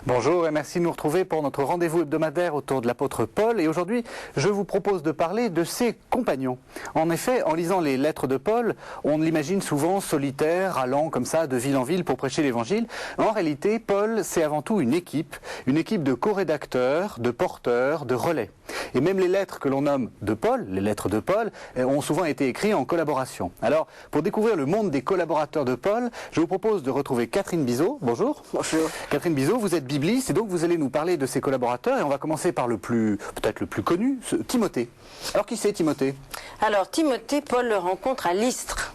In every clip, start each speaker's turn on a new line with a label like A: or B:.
A: Bonjour et merci de nous retrouver pour notre rendez-vous hebdomadaire autour de l'apôtre Paul. Et aujourd'hui, je vous propose de parler de ses compagnons. En effet, en lisant les lettres de Paul, on l'imagine souvent solitaire, allant comme ça de ville en ville pour prêcher l'évangile. En réalité, Paul, c'est avant tout une équipe de co-rédacteurs, de porteurs, de relais. Et même les lettres que l'on nomme de Paul, les lettres de Paul, ont souvent été écrites en collaboration. Alors, pour découvrir le monde des collaborateurs de Paul, je vous propose de retrouver Catherine Bizot. Bonjour.
B: Bonjour.
A: Catherine Bizot, vous êtes bibliste et donc vous allez nous parler de ses collaborateurs et on va commencer par peut-être le plus connu, Timothée. Alors qui c'est Timothée?
B: Alors Timothée, Paul le rencontre à Lystre.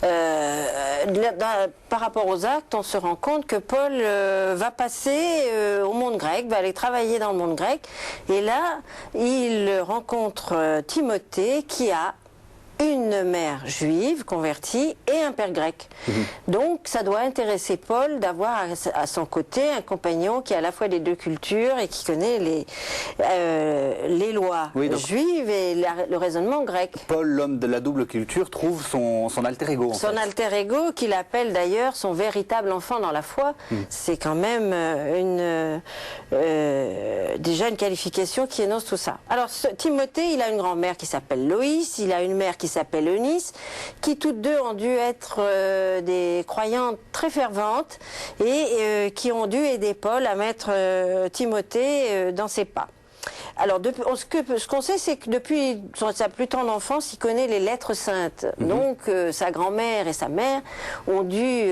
B: Par rapport aux actes, on se rend compte que Paul va passer au monde grec, va aller travailler dans le monde grec. Et là, il rencontre Timothée qui a une mère juive convertie et un père grec. Donc ça doit intéresser Paul d'avoir à son côté un compagnon qui a à la fois les deux cultures et qui connaît les lois juives et le raisonnement grec.
A: Paul, l'homme de la double culture, trouve son alter ego.
B: Son alter ego, qu'il appelle d'ailleurs son véritable enfant dans la foi. C'est quand même déjà une qualification qui énonce tout ça. Alors Timothée, il a une grand-mère qui s'appelle Loïs, il a une mère qui s'appelle Eunice, qui toutes deux ont dû être des croyantes très ferventes et qui ont dû aider Paul à mettre Timothée dans ses pas. Alors, ce qu'on sait, c'est que depuis sa plus tendre enfance, il connaît les lettres saintes. Donc, sa grand-mère et sa mère ont dû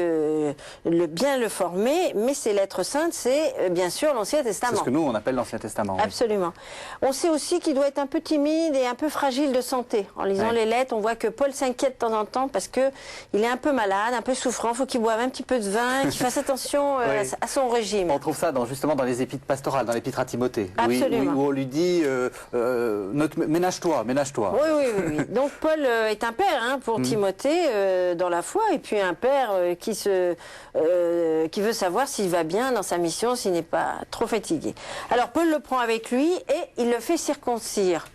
B: bien le former, mais ces lettres saintes, c'est bien sûr l'Ancien Testament.
A: C'est ce que nous, on appelle l'Ancien Testament.
B: Absolument. Oui. On sait aussi qu'il doit être un peu timide et un peu fragile de santé. En lisant les lettres, on voit que Paul s'inquiète de temps en temps parce qu'il est un peu malade, un peu souffrant, il faut qu'il boive un petit peu de vin, qu'il fasse attention à son régime.
A: On trouve ça justement dans les épîtres pastorales, dans l'épître à Timothée.
B: Absolument.
A: Où on lui dit ménage-toi.
B: Oui. Donc Paul est un père pour Timothée dans la foi et puis un père qui veut savoir s'il va bien dans sa mission, s'il n'est pas trop fatigué. Alors Paul le prend avec lui et il le fait circoncire.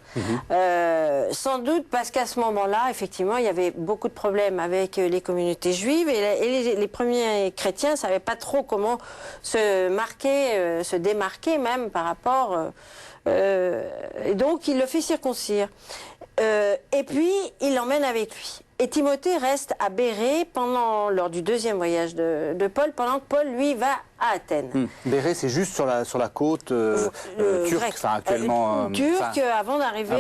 B: Sans doute parce qu'à ce moment-là, effectivement, il y avait beaucoup de problèmes avec les communautés juives et les premiers chrétiens ne savaient pas trop comment se démarquer même par rapport... et donc il le fait circoncire. Et puis il l'emmène avec lui. Et Timothée reste à Bérée lors du deuxième voyage de Paul, pendant que Paul, lui, va à Athènes.
A: Bérée, c'est juste sur la côte turque, actuellement...
B: turque, avant d'arriver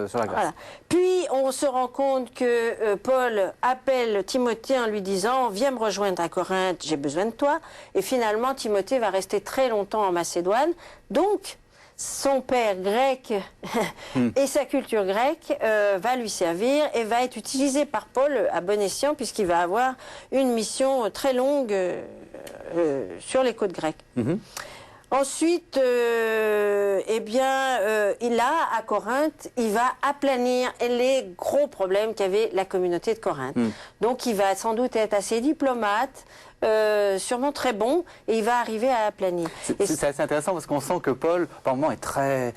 A: sur la Grèce.
B: Voilà. Puis, on se rend compte que Paul appelle Timothée en lui disant « Viens me rejoindre à Corinthe, j'ai besoin de toi ». Et finalement, Timothée va rester très longtemps en Macédoine. Donc... son père grec et sa culture grecque va lui servir et va être utilisé par Paul à bon escient puisqu'il va avoir une mission très longue sur les côtes grecques. Ensuite, à Corinthe, il va aplanir les gros problèmes qu'avait la communauté de Corinthe. Donc il va sans doute être assez diplomate, sûrement très bon, et il va arriver à aplanir.
A: C'est assez intéressant parce qu'on sent que Paul, par moment, est très...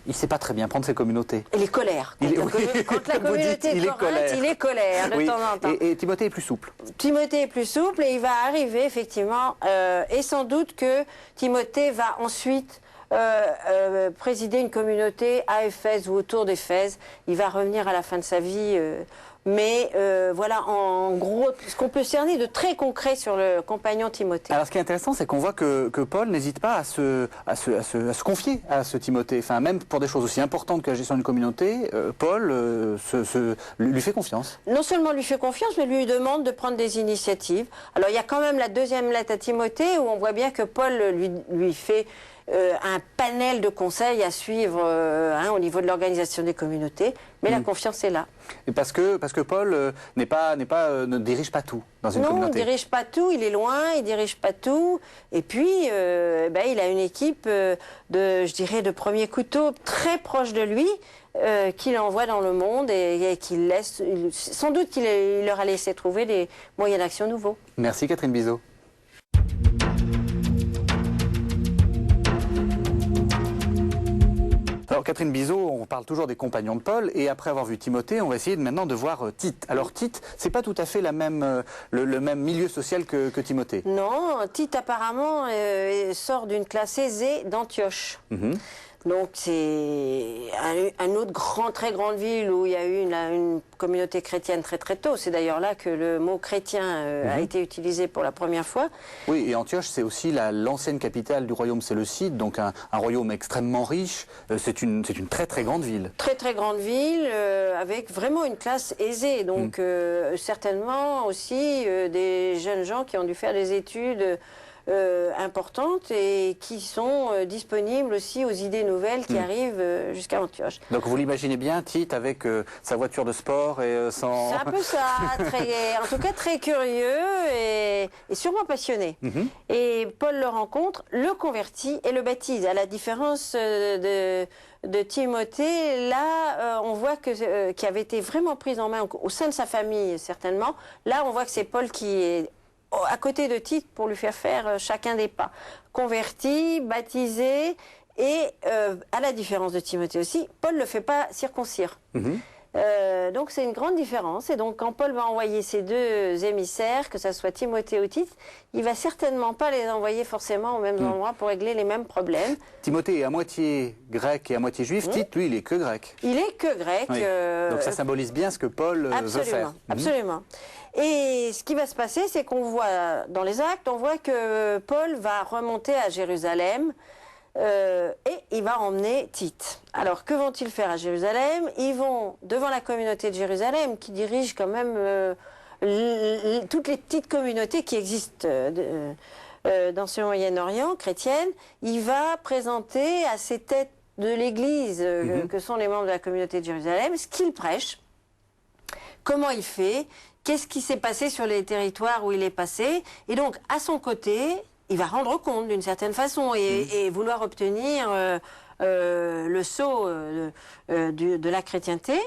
A: il ne sait pas très bien prendre ses communautés.
B: Il est colère. Contre la communauté de Corinthe, il est colère de temps en temps.
A: Et Timothée est plus souple.
B: Timothée est plus souple et il va arriver, effectivement, et sans doute que Timothée va ensuite présider une communauté à Éphèse ou autour d'Éphèse. Il va revenir à la fin de sa vie... Mais voilà, en gros, ce qu'on peut cerner de très concret sur le compagnon Timothée.
A: Alors, ce qui est intéressant, c'est qu'on voit que Paul n'hésite pas à se confier à ce Timothée. Enfin, même pour des choses aussi importantes que la gestion d'une communauté, Paul lui fait confiance.
B: Non seulement lui fait confiance, mais lui demande de prendre des initiatives. Alors, il y a quand même la deuxième lettre à Timothée où on voit bien que Paul lui fait... un panel de conseils à suivre au niveau de l'organisation des communautés, mais la confiance est là.
A: Et parce que Paul ne dirige pas tout dans une communauté.
B: Non, il ne dirige pas tout, il est loin, il ne dirige pas tout, et puis il a une équipe de premier couteau très proche de lui, qu'il envoie dans le monde et qu'il laisse, sans doute qu'il leur a laissé trouver des moyens d'action nouveaux.
A: Merci Catherine Bizot. Alors, Alors Catherine Bizot, on parle toujours des compagnons de Paul, et après avoir vu Timothée, on va essayer maintenant de voir Tite. Alors Tite, c'est pas tout à fait le même milieu social que Timothée.
B: Non, Tite apparemment sort d'une classe aisée d'Antioche. Donc c'est un autre très grande ville où il y a eu une communauté chrétienne très très tôt. C'est d'ailleurs là que le mot chrétien a été utilisé pour la première fois.
A: Oui, et Antioche, c'est aussi l'ancienne capitale du royaume séleucide, donc un royaume extrêmement riche. C'est une très très grande ville. Très
B: très grande ville, avec vraiment une classe aisée. Donc certainement aussi des jeunes gens qui ont dû faire des études importantes et qui sont disponibles aussi aux idées nouvelles qui arrivent jusqu'à Antioche.
A: Donc vous l'imaginez bien, Tite, avec sa voiture de sport et sans...
B: C'est un peu ça, en tout cas très curieux et sûrement passionné. Et Paul le rencontre, le convertit et le baptise. À la différence de Timothée, là, on voit qu'il avait été vraiment pris en main au sein de sa famille, certainement. Là, on voit que c'est Paul qui est à côté de Tite pour lui faire chacun des pas. Converti, baptisé, et à la différence de Timothée aussi, Paul ne le fait pas circoncire. Donc c'est une grande différence. Et donc quand Paul va envoyer ses deux émissaires, que ce soit Timothée ou Tite, il va certainement pas les envoyer forcément aux mêmes endroits pour régler les mêmes problèmes.
A: Timothée est à moitié grec et à moitié juif. Tite, lui, il est que grec.
B: Il est que grec.
A: Oui. Donc ça symbolise bien ce que Paul veut faire.
B: Absolument. Et ce qui va se passer, c'est qu'on voit dans les actes, on voit que Paul va remonter à Jérusalem et il va emmener Tite. Alors que vont-ils faire à Jérusalem? Ils vont devant la communauté de Jérusalem qui dirige quand même toutes les petites communautés qui existent dans ce Moyen-Orient chrétienne. Il va présenter à ces têtes de l'Église que sont les membres de la communauté de Jérusalem ce qu'il prêche, comment il fait, qu'est-ce qui s'est passé sur les territoires où il est passé. Et donc, à son côté, il va rendre compte d'une certaine façon et vouloir obtenir le sceau de la chrétienté.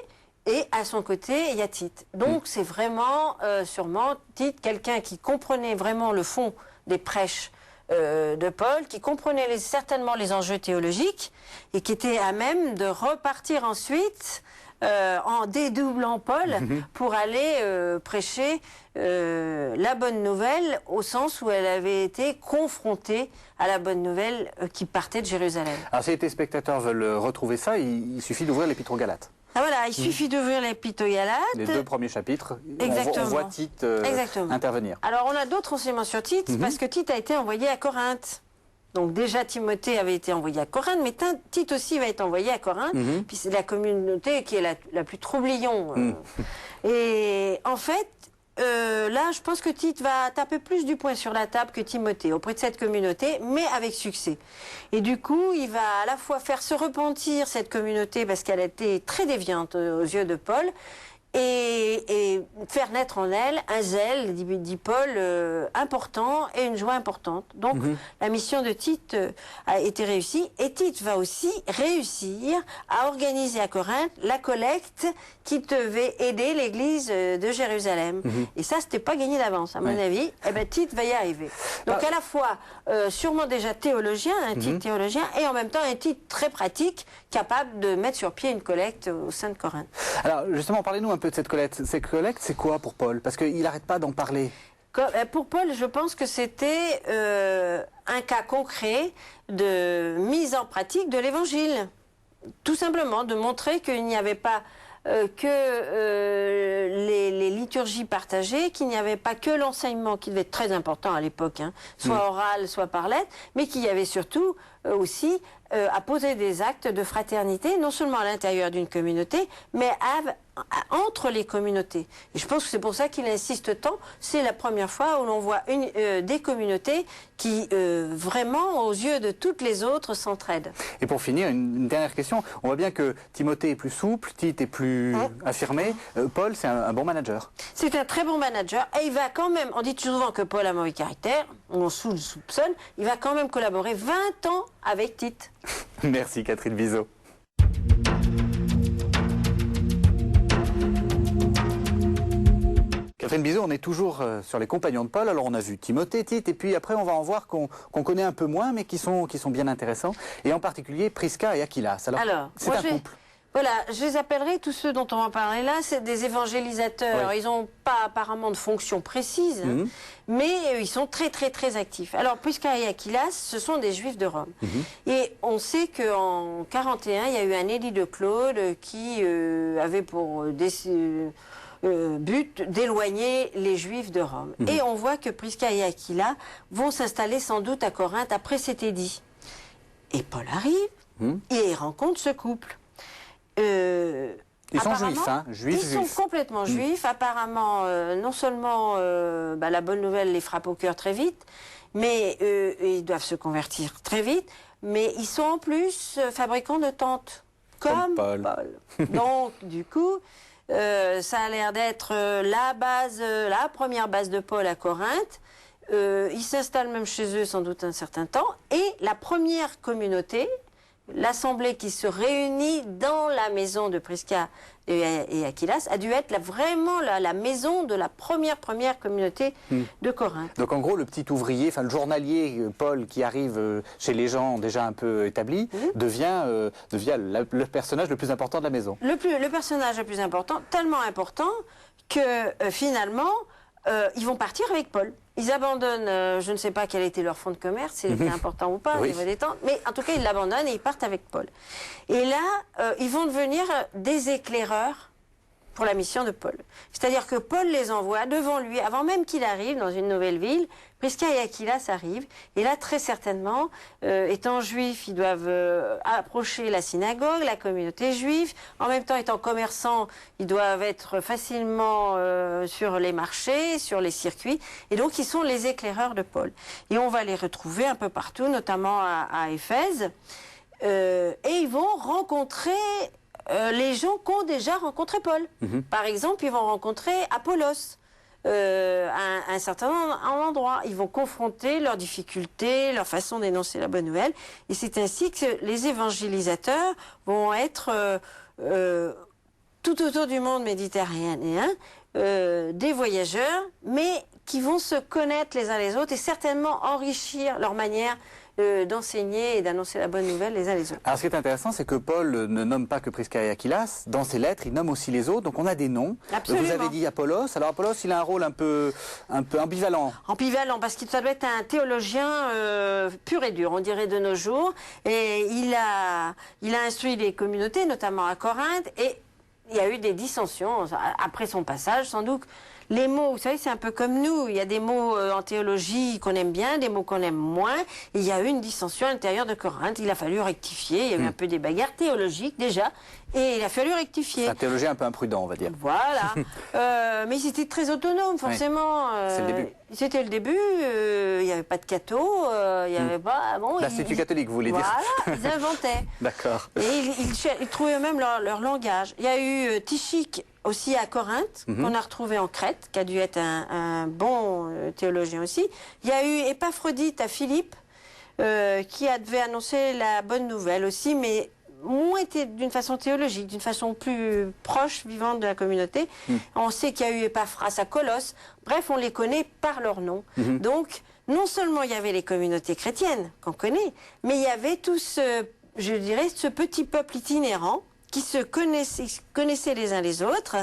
B: Et à son côté, il y a Tite. Donc, c'est vraiment, sûrement, Tite, quelqu'un qui comprenait vraiment le fond des prêches de Paul, qui comprenait certainement les enjeux théologiques et qui était à même de repartir ensuite en dédoublant Paul pour aller prêcher la bonne nouvelle au sens où elle avait été confrontée à la bonne nouvelle qui partait de Jérusalem.
A: Alors si les téléspectateurs veulent retrouver ça, il suffit d'ouvrir l'Épître aux Galates.
B: Ah voilà, il suffit d'ouvrir l'Épître aux Galates.
A: Les deux premiers chapitres,
B: Exactement.
A: on voit Tite intervenir.
B: Alors on a d'autres renseignements sur Tite, parce que Tite a été envoyé à Corinthe. Donc déjà Timothée avait été envoyé à Corinthe, mais Tite aussi va être envoyé à Corinthe, puis c'est la communauté qui est la plus troublion. Et en fait, là je pense que Tite va taper plus du poing sur la table que Timothée auprès de cette communauté, mais avec succès. Et du coup, il va à la fois faire se repentir cette communauté parce qu'elle a été très déviante aux yeux de Paul, et faire naître en elle un zèle, dit Paul, important et une joie importante. Donc la mission de Tite a été réussie et Tite va aussi réussir à organiser à Corinthe la collecte qui devait aider l'église de Jérusalem. Et ça, c'était pas gagné d'avance, à mon avis. Eh ben, Tite va y arriver. Donc à la fois, sûrement déjà théologien, un Tite théologien, et en même temps un Tite très pratique, capable de mettre sur pied une collecte au sein de Corinthe.
A: Alors justement, parlez-nous un peu de cette collecte. Cette collecte, c'est quoi pour Paul? Parce qu'il n'arrête pas d'en parler.
B: Pour Paul, je pense que c'était un cas concret de mise en pratique de l'Évangile. Tout simplement, de montrer qu'il n'y avait pas les liturgies partagées, qu'il n'y avait pas que l'enseignement qui devait être très important à l'époque, soit oral, soit par lettre, mais qu'il y avait surtout aussi à poser des actes de fraternité, non seulement à l'intérieur d'une communauté, mais entre les communautés. Et je pense que c'est pour ça qu'il insiste tant. C'est la première fois où l'on voit des communautés qui, vraiment, aux yeux de toutes les autres, s'entraident.
A: Et pour finir, une dernière question. On voit bien que Timothée est plus souple, Tite est plus affirmé. Paul, c'est un bon manager.
B: C'est un très bon manager. Et il va quand même, on dit souvent que Paul a mauvais caractère, on soupçonne, il va quand même collaborer 20 ans avec Tite.
A: Merci Catherine Bizot. Catherine Bizot, on est toujours sur les compagnons de Paul. Alors on a vu Timothée, Tite, et puis après on va en voir qu'on connaît un peu moins, mais qui sont bien intéressants. Et en particulier Prisca et Aquilas. Alors c'est un couple.
B: Voilà, je les appellerai, tous ceux dont on va parler là, c'est des évangélisateurs. Oui. Ils n'ont pas apparemment de fonction précise, mais ils sont très très très actifs. Alors Prisca et Aquilas, ce sont des Juifs de Rome. Et on sait qu'en 41, il y a eu un édit de Claude qui avait pour but d'éloigner les Juifs de Rome. Et on voit que Prisca et Aquila vont s'installer sans doute à Corinthe après cet édit. Et Paul arrive et il rencontre ce couple.
A: Ils sont juifs, hein,
B: Ils sont complètement juifs. Apparemment, non seulement la bonne nouvelle les frappe au cœur très vite, mais ils doivent se convertir très vite, mais ils sont en plus fabricants de tentes, comme Paul. Donc, du coup, ça a l'air d'être la première base de Paul à Corinthe. Ils s'installent même chez eux sans doute un certain temps. Et la première communauté, l'assemblée qui se réunit dans la maison de Prisca et Aquilas, a dû être vraiment la maison de la première communauté de Corinthe.
A: Donc en gros, le petit ouvrier, enfin le journalier Paul qui arrive chez les gens déjà un peu établis, devient le personnage le plus important de la maison.
B: Le personnage le plus important, tellement important que finalement, ils vont partir avec Paul. Ils abandonnent, je ne sais pas quel était leur fonds de commerce, s'il était important ou pas, mais en tout cas, ils l'abandonnent et ils partent avec Paul. Et là, ils vont devenir des éclaireurs pour la mission de Paul. C'est-à-dire que Paul les envoie devant lui, avant même qu'il arrive dans une nouvelle ville. Prisca et Aquilas arrivent, et là, très certainement, étant juifs, ils doivent approcher la synagogue, la communauté juive. En même temps, étant commerçants, ils doivent être facilement sur les marchés, sur les circuits. Et donc, ils sont les éclaireurs de Paul. Et on va les retrouver un peu partout, notamment à Éphèse. Et ils vont rencontrer les gens qui ont déjà rencontré Paul. Par exemple, ils vont rencontrer Apollos. À un certain endroit. Ils vont confronter leurs difficultés, leur façon d'énoncer la bonne nouvelle. Et c'est ainsi que les évangélisateurs vont être tout autour du monde méditerranéen, des voyageurs, mais qui vont se connaître les uns les autres et certainement enrichir leur manière d'enseigner et d'annoncer la bonne nouvelle les uns les autres.
A: Alors ce qui est intéressant, c'est que Paul ne nomme pas que Prisca et Aquilas. Dans ses lettres, il nomme aussi les autres. Donc on a des noms.
B: Absolument.
A: Vous avez dit Apollos. Alors Apollos, il a un rôle un peu ambivalent.
B: Ambivalent, parce qu'il doit être un théologien pur et dur, on dirait de nos jours. Et il a instruit les communautés, notamment à Corinthe. Et il y a eu des dissensions après son passage, sans doute. Les mots, vous savez, c'est un peu comme nous. Il y a des mots en théologie qu'on aime bien, des mots qu'on aime moins. Et il y a eu une dissension à l'intérieur de Corinthe. Il a fallu rectifier. Il y a eu un peu des bagarres théologiques déjà. Et il a fallu rectifier.
A: C'est un théologien un peu imprudent, on va dire.
B: Voilà. Mais ils étaient très autonomes, forcément.
A: C'est le début.
B: C'était le début. Il n'y avait pas de catho. Il n'y avait pas... Bon,
A: l'Institut catholique, vous voulez dire.
B: Voilà, ils inventaient.
A: D'accord.
B: Et ils trouvaient eux-mêmes leur langage. Il y a eu Tychique aussi à Corinthe, qu'on a retrouvé en Crète, qui a dû être un bon théologien aussi. Il y a eu Épaphrodite à Philippe, qui devait annoncer la bonne nouvelle aussi, mais moins d'une façon théologique, d'une façon plus proche, vivante de la communauté. On sait qu'il y a eu Épaphras à Colosse. Bref, on les connaît par leur nom. Donc, non seulement il y avait les communautés chrétiennes, qu'on connaît, mais il y avait tout ce petit peuple itinérant qui se connaissaient les uns les autres,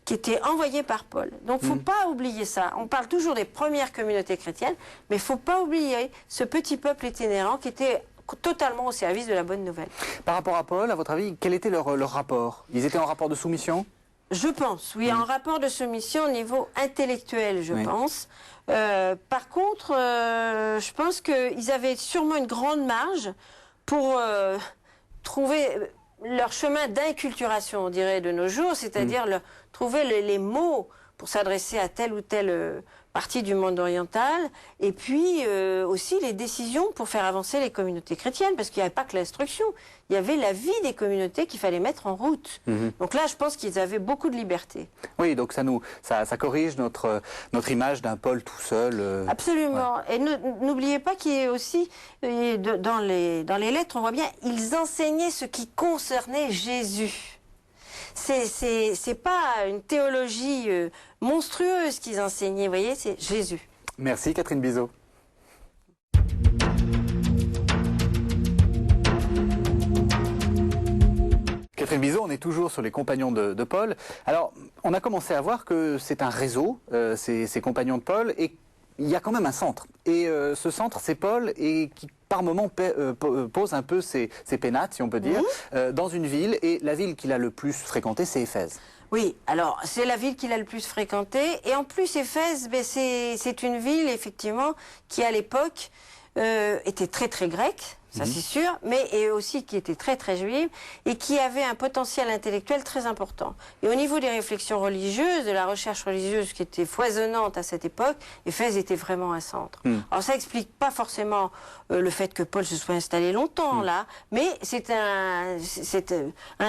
B: qui étaient envoyés par Paul. Donc, il ne faut pas oublier ça. On parle toujours des premières communautés chrétiennes, mais il ne faut pas oublier ce petit peuple itinérant qui était totalement au service de la bonne nouvelle.
A: Par rapport à Paul, à votre avis, quel était leur rapport? Ils étaient en rapport de soumission?
B: Je pense, oui, en rapport de soumission au niveau intellectuel, je pense. Par contre, je pense qu'ils avaient sûrement une grande marge pour trouver leur chemin d'inculturation, on dirait, de nos jours, c'est-à-dire trouver les mots pour s'adresser à telle ou telle partie du monde oriental, et puis aussi les décisions pour faire avancer les communautés chrétiennes, parce qu'il n'y avait pas que l'instruction, il y avait la vie des communautés qu'il fallait mettre en route. Donc là, je pense qu'ils avaient beaucoup de liberté.
A: Oui, donc ça corrige notre image d'un Paul tout seul.
B: Absolument. Ouais. Et n'oubliez pas qu'il y a aussi, dans les lettres, on voit bien, ils enseignaient ce qui concernait Jésus. C'est pas une théologie monstrueuse qu'ils enseignaient, vous voyez, c'est Jésus.
A: Merci Catherine Bizot. Catherine Bizot, on est toujours sur les compagnons de Paul. Alors, on a commencé à voir que c'est un réseau, ces compagnons de Paul, et il y a quand même un centre. Et ce centre, c'est Paul, et qui par moments pose un peu ses pénates, si on peut dire, dans une ville. Et la ville qu'il a le plus fréquentée, c'est Éphèse.
B: Oui, alors c'est la ville qu'il a le plus fréquentée. Et en plus, Éphèse, ben, c'est une ville, effectivement, qui à l'époque était très très grecque. Ça c'est sûr, mais et aussi qui était très très juive et qui avait un potentiel intellectuel très important. Et au niveau des réflexions religieuses, de la recherche religieuse qui était foisonnante à cette époque, Éphèse était vraiment un centre. Alors ça explique pas forcément le fait que Paul se soit installé longtemps là, mais c'est un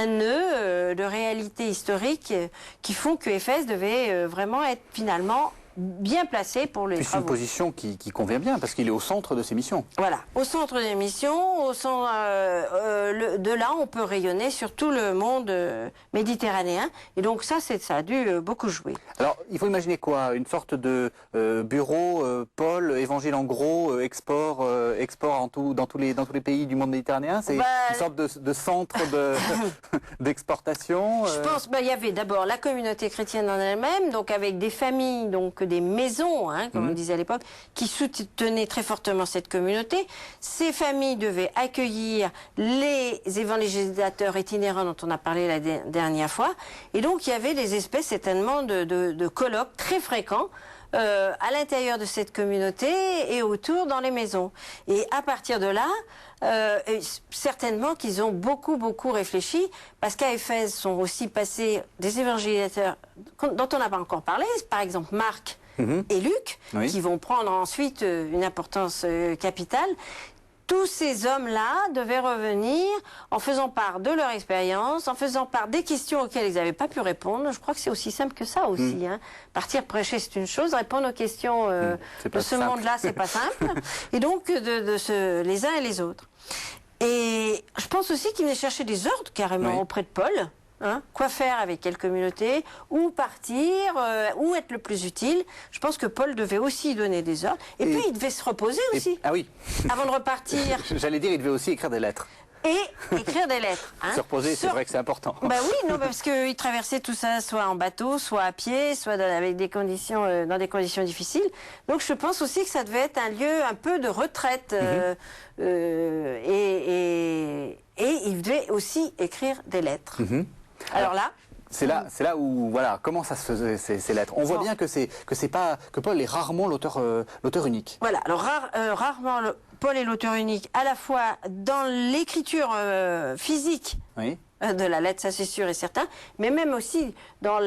B: nœud de réalité historique qui font que Éphèse devait vraiment être finalement bien placé pour les travaux.
A: C'est une position qui convient bien, parce qu'il est au centre de ses missions.
B: Voilà, au centre des missions, de là on peut rayonner sur tout le monde méditerranéen, et donc ça a dû beaucoup jouer.
A: Alors, il faut imaginer quoi? Une sorte de bureau, Paul, évangile en gros, export dans tous les pays du monde méditerranéen? C'est une sorte de centre d'exportation?
B: Je pense, il y avait d'abord la communauté chrétienne en elle-même, donc avec des familles, donc des maisons, hein, comme on disait à l'époque, qui soutenaient très fortement cette communauté. Ces familles devaient accueillir les évangélisateurs itinérants dont on a parlé la dernière fois. Et donc, il y avait des espèces, certainement, de colloques très fréquents à l'intérieur de cette communauté et autour dans les maisons. Et à partir de là, certainement qu'ils ont beaucoup réfléchi, parce qu'à Éphèse sont aussi passés des évangélisateurs dont on n'a pas encore parlé, par exemple Marc et Luc, qui vont prendre ensuite une importance capitale. Tous ces hommes-là devaient revenir en faisant part de leur expérience, en faisant part des questions auxquelles ils n'avaient pas pu répondre. Je crois que c'est aussi simple que ça aussi. Hein. Partir prêcher, c'est une chose. Répondre aux questions de ce monde-là, c'est pas simple. Et donc, les uns et les autres. Et je pense aussi qu'ils venaient chercher des ordres carrément auprès de Paul. Hein, quoi faire avec quelle communauté, où partir, où être le plus utile. Je pense que Paul devait aussi donner des ordres. Et puis il devait se reposer aussi.
A: Ah oui.
B: Avant de repartir.
A: J'allais dire, il devait aussi écrire des lettres.
B: Et écrire des lettres. Hein.
A: Se reposer, c'est vrai que c'est important.
B: Bah oui, non, parce qu'il traversait tout ça soit en bateau, soit à pied, soit avec des conditions, dans des conditions difficiles. Donc je pense aussi que ça devait être un lieu un peu de retraite. Et il devait aussi écrire des lettres. Alors là,
A: c'est là où voilà comment ça se faisait ces lettres. On voit bien que Paul est rarement l'auteur unique.
B: Voilà. Alors rarement Paul est l'auteur unique, à la fois dans l'écriture physique de la lettre, ça c'est sûr et certain, mais même aussi dans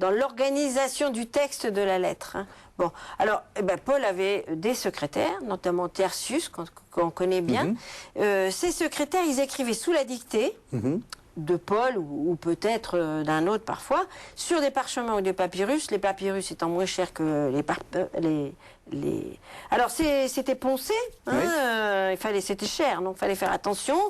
B: l'organisation du texte de la lettre. Hein. Bon, alors Paul avait des secrétaires, notamment Tertius qu'on connaît bien. Ces secrétaires, ils écrivaient sous la dictée. De Paul ou peut-être d'un autre parfois, sur des parchemins ou des papyrus, les papyrus étant moins chers que les... Alors c'était poncé, hein, c'était cher, donc il fallait faire attention.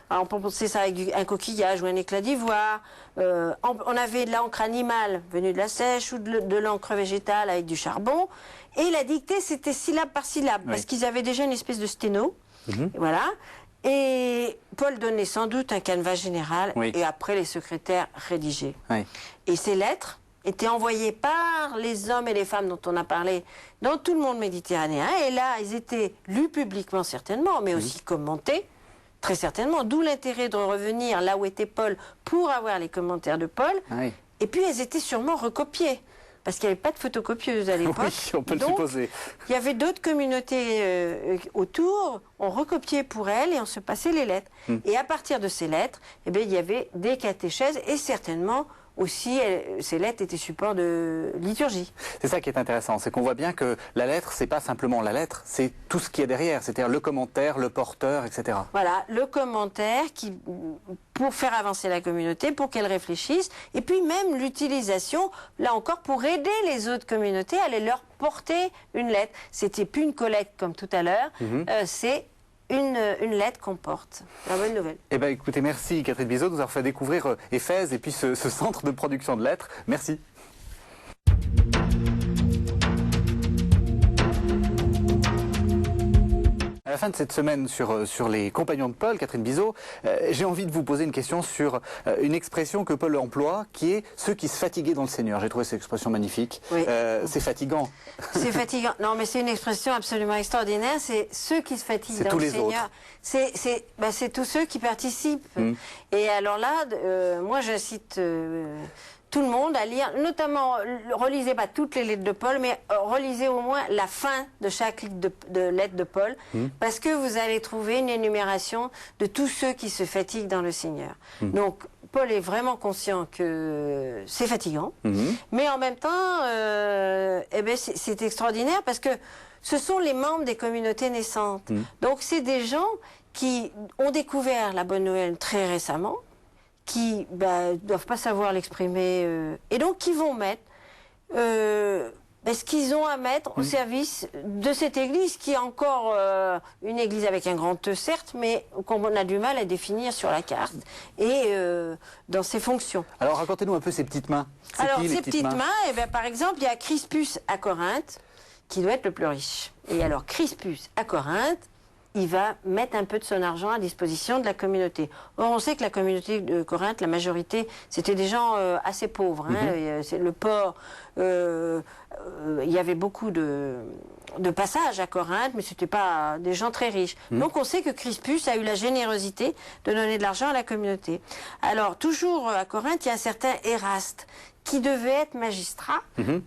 B: Alors, on peut poncer ça avec un coquillage ou un éclat d'ivoire. On avait de l'encre animale venue de la sèche ou de l'encre végétale avec du charbon. Et la dictée, c'était syllabe par syllabe, parce qu'ils avaient déjà une espèce de sténo. Voilà. Et Paul donnait sans doute un canevas général et après les secrétaires rédigeaient. Et ces lettres étaient envoyées par les hommes et les femmes dont on a parlé dans tout le monde méditerranéen. Et là, ils étaient lus publiquement certainement, mais aussi commentés, très certainement. D'où l'intérêt de revenir là où était Paul pour avoir les commentaires de Paul. Et puis, elles étaient sûrement recopiées. Parce qu'il n'y avait pas de photocopieuse à l'époque.
A: Oui, on peut le supposer.
B: Il y avait d'autres communautés autour, on recopiait pour elles et on se passait les lettres. Et à partir de ces lettres, il y avait des catéchèses et certainement aussi, ces lettres étaient support de liturgie.
A: C'est ça qui est intéressant, c'est qu'on voit bien que la lettre, c'est pas simplement la lettre, c'est tout ce qu'il y a derrière, c'est-à-dire le commentaire, le porteur, etc.
B: Voilà, le commentaire pour faire avancer la communauté, pour qu'elle réfléchisse, et puis même l'utilisation, là encore, pour aider les autres communautés à aller leur porter une lettre. C'était plus une collecte comme tout à l'heure, c'est une lettre qu'on porte. La bonne nouvelle.
A: Eh bien, écoutez, merci Catherine Bizot de nous avoir fait découvrir Éphèse et puis ce centre de production de lettres. Merci. À la fin de cette semaine sur les compagnons de Paul, Catherine Bizot, j'ai envie de vous poser une question sur une expression que Paul emploie, qui est « ceux qui se fatiguaient dans le Seigneur ». J'ai trouvé cette expression magnifique.
B: Oui.
A: C'est fatigant.
B: C'est fatigant. Non, mais c'est une expression absolument extraordinaire. C'est ceux qui se fatiguent dans
A: tous
B: le
A: les
B: Seigneur. C'est tous ceux qui participent. Et alors là, moi j'incite tout le monde à lire, notamment, relisez pas toutes les lettres de Paul, mais relisez au moins la fin de chaque lettre de Paul, parce que vous allez trouver une énumération de tous ceux qui se fatiguent dans le Seigneur. Donc, Paul est vraiment conscient que c'est fatigant, mais en même temps, c'est extraordinaire parce que ce sont les membres des communautés naissantes. Donc, c'est des gens qui ont découvert la bonne nouvelle très récemment, qui ne doivent pas savoir l'exprimer, et donc qui vont mettre ce qu'ils ont à mettre au service de cette église, qui est encore une église avec un grand E, certes, mais qu'on a du mal à définir sur la carte, et dans ses fonctions.
A: Alors racontez-nous un peu ces petites mains.
B: Alors ces petites mains, par exemple, il y a Crispus à Corinthe, qui doit être le plus riche. Et alors Crispus à Corinthe, il va mettre un peu de son argent à disposition de la communauté. Or, on sait que la communauté de Corinthe, la majorité, c'était des gens assez pauvres. C'est le port, il y avait beaucoup de passages à Corinthe, mais ce n'étaient pas des gens très riches. Donc, on sait que Crispus a eu la générosité de donner de l'argent à la communauté. Alors, toujours à Corinthe, il y a un certain Éraste, qui devait être magistrat,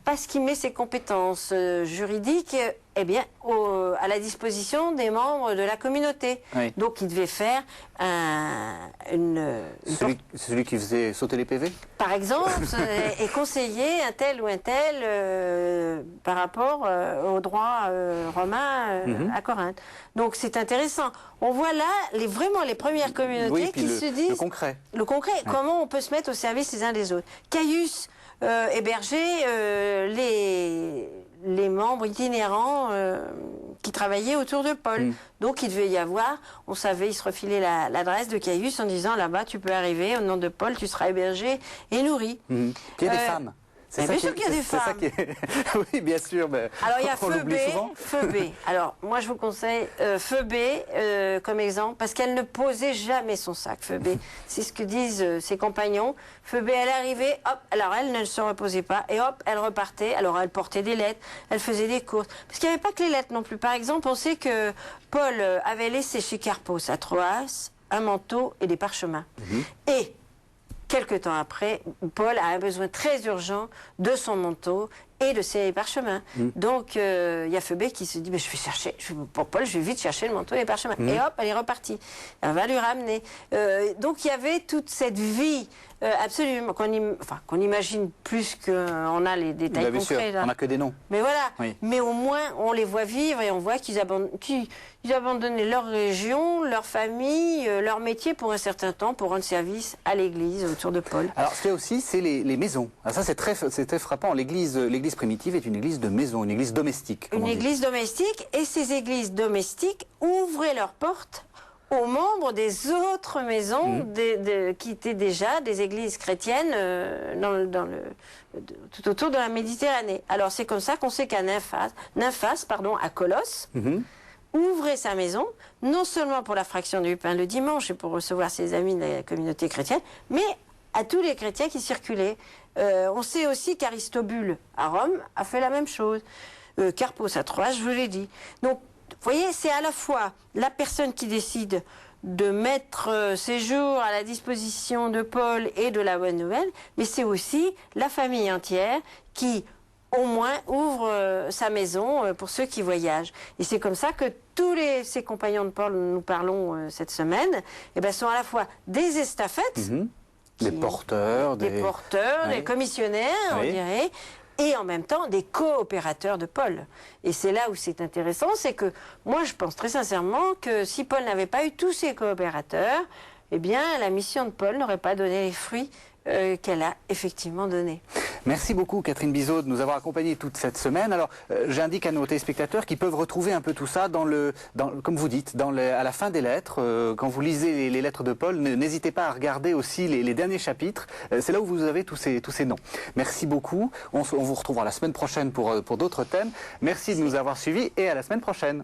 B: parce qu'il met ses compétences juridiques à la disposition des membres de la communauté. Oui. Donc il devait faire
A: celui qui faisait sauter les PV,
B: par exemple, et conseiller un tel ou un tel par rapport au droit romain à Corinthe. Donc c'est intéressant. On voit là vraiment les premières communautés qui se disent... Le concret, comment on peut se mettre au service les uns des autres. Caius hébergeait les membres itinérants qui travaillaient autour de Paul. Donc il devait y avoir, on savait, il se refilait l'adresse de Caius en disant là-bas tu peux arriver, au nom de Paul tu seras hébergé et nourri.
A: Il y a des femmes.
B: Bien sûr qu'il y a des femmes.
A: Oui, bien sûr, mais
B: alors il y a Phoebé. Alors moi je vous conseille Phoebé comme exemple, parce qu'elle ne posait jamais son sac, Phoebé. C'est ce que disent ses compagnons. Phoebé, elle arrivait, hop, alors elle ne se reposait pas, et hop, elle repartait. Alors elle portait des lettres, elle faisait des courses. Parce qu'il n'y avait pas que les lettres non plus. Par exemple, on sait que Paul avait laissé chez Carpos à Troas un manteau et des parchemins. Et quelque temps après, Paul a un besoin très urgent de son manteau et de ses parchemins. Donc, il y a Phoebé qui se dit, je vais chercher, pour Paul, je vais vite chercher le manteau et les parchemins. Et hop, elle est repartie. Elle va lui ramener. Donc, il y avait toute cette vie absolument, qu'on imagine plus qu'on a les détails concrets.
A: Sûr, on n'a que des noms.
B: Mais voilà, mais au moins, on les voit vivre et on voit qu'ils abandonnaient leur région, leur famille, leur métier pour un certain temps, pour rendre service à l'église autour de Paul.
A: Alors, ce qu'il y a aussi, c'est les maisons. Alors ça, c'est très frappant. L'église primitive est une église de maison, une église domestique.
B: Une église domestique, et ces églises domestiques ouvraient leurs portes aux membres des autres maisons qui étaient déjà des églises chrétiennes tout autour de la Méditerranée. Alors c'est comme ça qu'on sait qu'à Nymphas, à Colosse, ouvrait sa maison, non seulement pour la fraction du pain le dimanche et pour recevoir ses amis de la communauté chrétienne, mais à tous les chrétiens qui circulaient. On sait aussi qu'Aristobule à Rome a fait la même chose. Carpos à Troas, je vous l'ai dit. Donc, vous voyez, c'est à la fois la personne qui décide de mettre ses jours à la disposition de Paul et de la bonne nouvelle, mais c'est aussi la famille entière qui, au moins, ouvre sa maison pour ceux qui voyagent. Et c'est comme ça que tous ces compagnons de Paul dont nous parlons cette semaine, sont à la fois des estafettes,
A: des porteurs, des
B: commissionnaires, on dirait, et en même temps des coopérateurs de Paul. Et c'est là où c'est intéressant, c'est que moi je pense très sincèrement que si Paul n'avait pas eu tous ces coopérateurs, la mission de Paul n'aurait pas donné les fruits qu'elle a effectivement donné.
A: Merci beaucoup Catherine Bizot de nous avoir accompagnés toute cette semaine. Alors j'indique à nos téléspectateurs qu'ils peuvent retrouver un peu tout ça comme vous dites, à la fin des lettres. Quand vous lisez les lettres de Paul, n'hésitez pas à regarder aussi les derniers chapitres. C'est là où vous avez tous ces noms. Merci beaucoup. On vous retrouvera la semaine prochaine pour d'autres thèmes. Merci de nous avoir suivis et à la semaine prochaine.